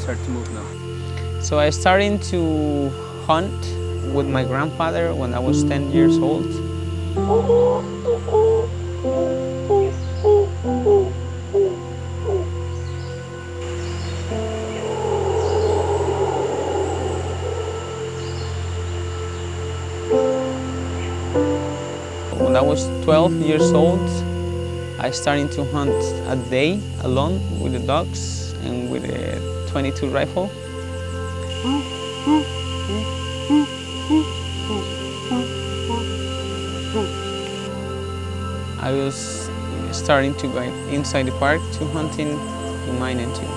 start to move now? So I started to hunt with my grandfather when I was 10 years old. When I was 12 years old, I started to hunt a day alone with the dogs and with a .22 rifle. I was starting to go inside the park to hunting in mining too.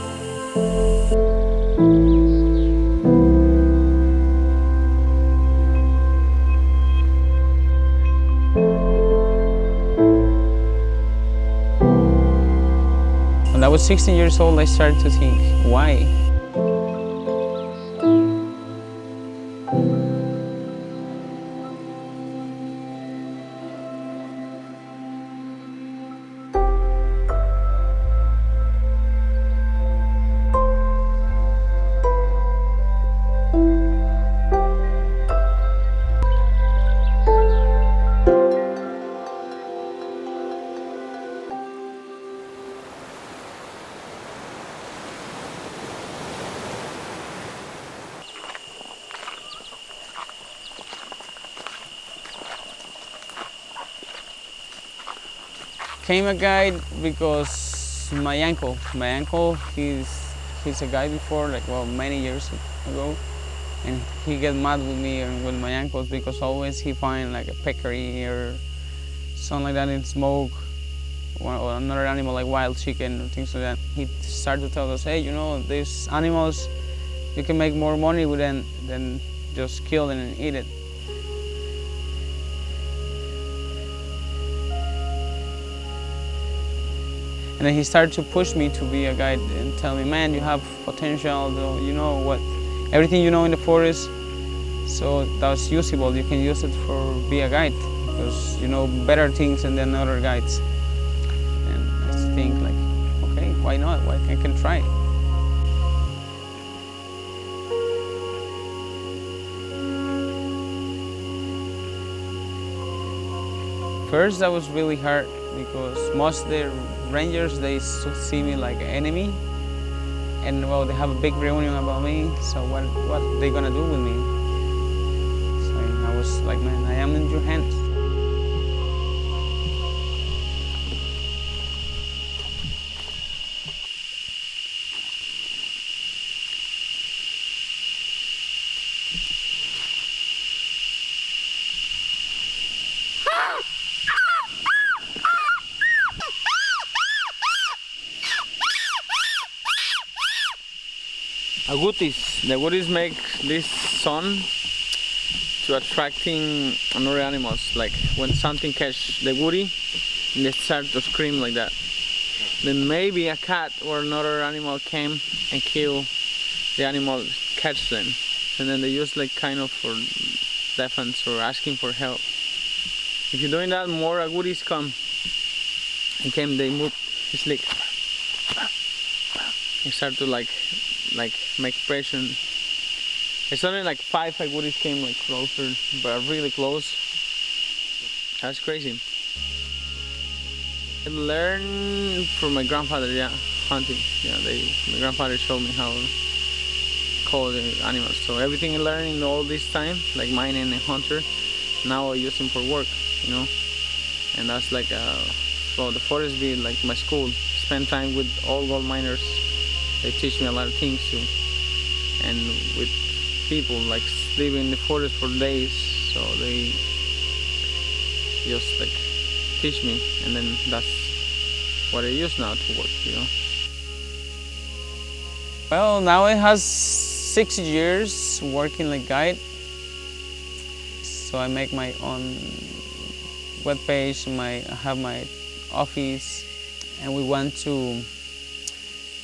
When I was 16 years old, I started to think, why? Became a guide because my uncle, he's a guide before, many years ago, and he get mad with me and with my uncles because always he find like a peccary or something like that in smoke, or another animal like wild chicken or things like that. He started to tell us, hey, you know, these animals, you can make more money with them than just kill it and eat it. And then he started to push me to be a guide and tell me, man, you have potential, you know what, everything you know in the forest, so that's usable. You can use it for be a guide because you know better things than other guides. And I think like, okay, why not? Why I can try. First, that was really hard because most of the rangers, they see me like an enemy, and well, they have a big reunion about me, so what they gonna do with me? So I was like, man, I am in your hands. The agoutis make this sound to attracting other animals. Like when something catch the agouti, they start to scream like that. Then maybe a cat or another animal came and kill the animal, catch them, and then they use like kind of for defense or asking for help. If you're doing that, more agoutis come and they move. It's like they start to like make pressure. It's only like 5 agoutis came like closer, but really close. That's crazy. I learned from my grandfather, hunting. My grandfather showed me how to call the animals. So everything I learned in all this time, like mining and hunter, now I use them for work, you know. And that's like, well, the forest be like my school. Spend time with all gold miners. They teach me a lot of things too, and with people like living in the forest for days, so they just like teach me, and then that's what I use now to work, you know. Well, now it has 6 years working like guide, so I make my own webpage, I have my office, and we want to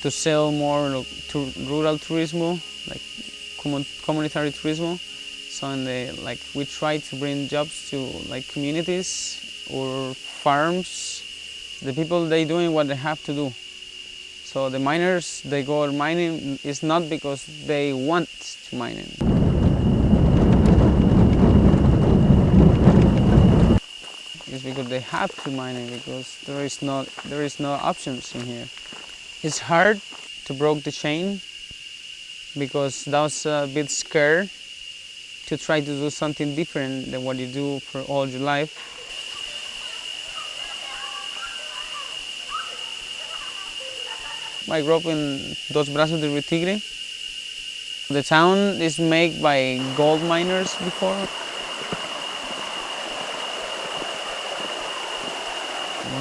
sell more to rural tourism, like communitary tourism. So we try to bring jobs to like communities or farms. The people, they doing what they have to do. So the miners, they go mining is not because they want to mine it. It's because they have to mine it, because there is no options in here. It's hard to break the chain because that was a bit scared to try to do something different than what you do for all your life. I grew up in Dos Brazos del Tigre. The town is made by gold miners before.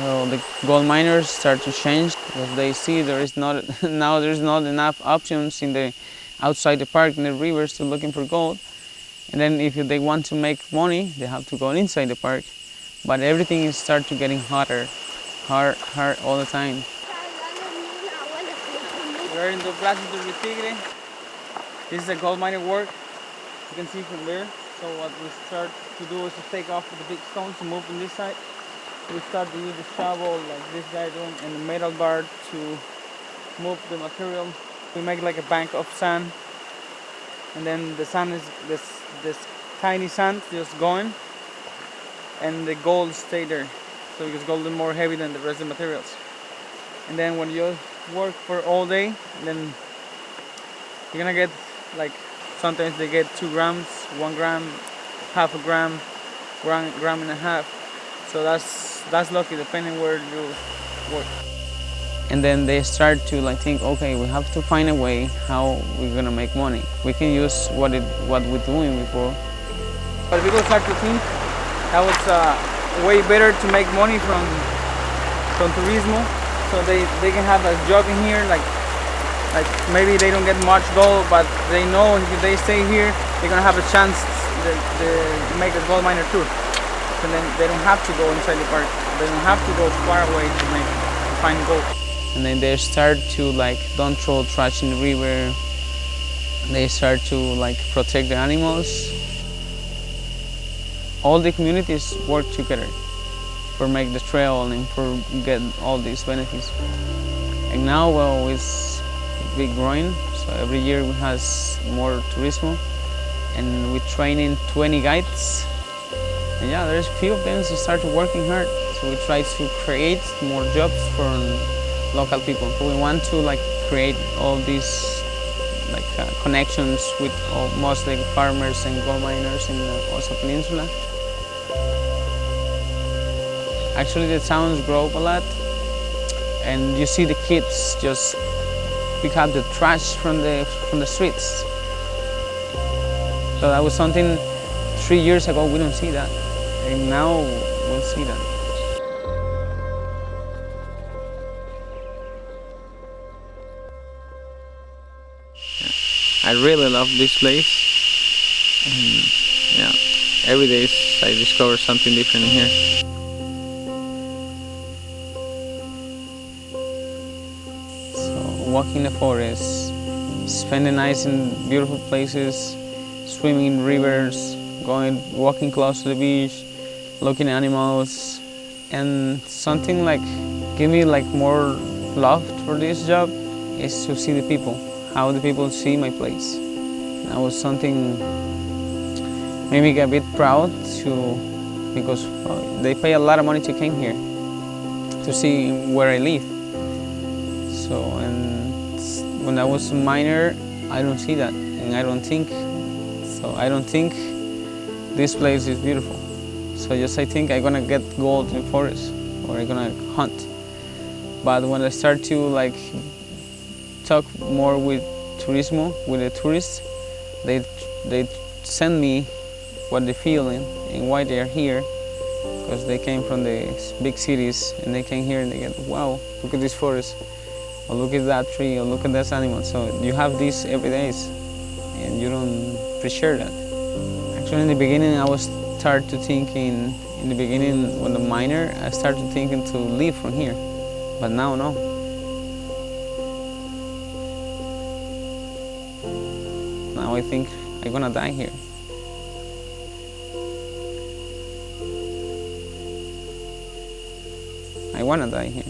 Well, the gold miners start to change because they see now there is not enough options in the outside the park, in the rivers, to looking for gold. And then if they want to make money, they have to go inside the park. But everything is start to getting hotter, hard all the time. We're in the Plaza del Tigre. This is the gold mining work. You can see from there. So what we start to do is to take off the big stones and move on this side. We start to use the shovel like this guy doing and the metal bar to move the material. We make like a bank of sand, and then the sand is this tiny sand just going, and the gold stay there. So because gold is more heavy than the rest of the materials. And then when you work for all day, then you're gonna get like sometimes they get 2 grams, 1 gram, half a gram, gram and a half. So that's lucky depending where you work. And then they start to like think, okay, we have to find a way how we're gonna make money. We can use what we're doing before. But people start to think that was way better to make money from turismo. So they can have a job in here, like maybe they don't get much gold, but they know if they stay here, they're gonna have a chance to make a gold miner too. So then they don't have to go inside the park. They don't have to go far away to find gold. And then they start to like don't throw trash in the river. They start to like protect the animals. All the communities work together for make the trail and for get all these benefits. And now, well, it's big growing. So every year we has more tourism, and we're training 20 guides. And yeah, there's a few of them who started working hard. So we try to create more jobs for local people. We want to like create all these like connections with mostly farmers and gold miners in the Osa Peninsula. Actually, the towns grow up a lot, and you see the kids just pick up the trash from the streets. So that was something 3 years ago we don't see that, and now we'll see that. I really love this place, and yeah, every day I discover something different in here. So walking the forest, spending nights in beautiful places, swimming in rivers, walking close to the beach, looking at animals, and something like give me like more love for this job is to see the people. How the people see my place. That was something made me get a bit proud because they pay a lot of money to come here to see where I live. So, and when I was a miner, I don't see that, and I don't think this place is beautiful. So I think I'm gonna get gold in the forest, or I'm gonna hunt. But when I start to like talk more with turismo, with the tourists, they send me what they feel and why they are here, because they came from the big cities and they came here and they get, wow, look at this forest, or look at that tree, or look at this animal. So you have this every day and you don't appreciate that. Actually, in the beginning I was started to thinking, in the beginning when the miner, I started thinking to leave from here, but now no. Now I think I'm gonna die here. I wanna die here.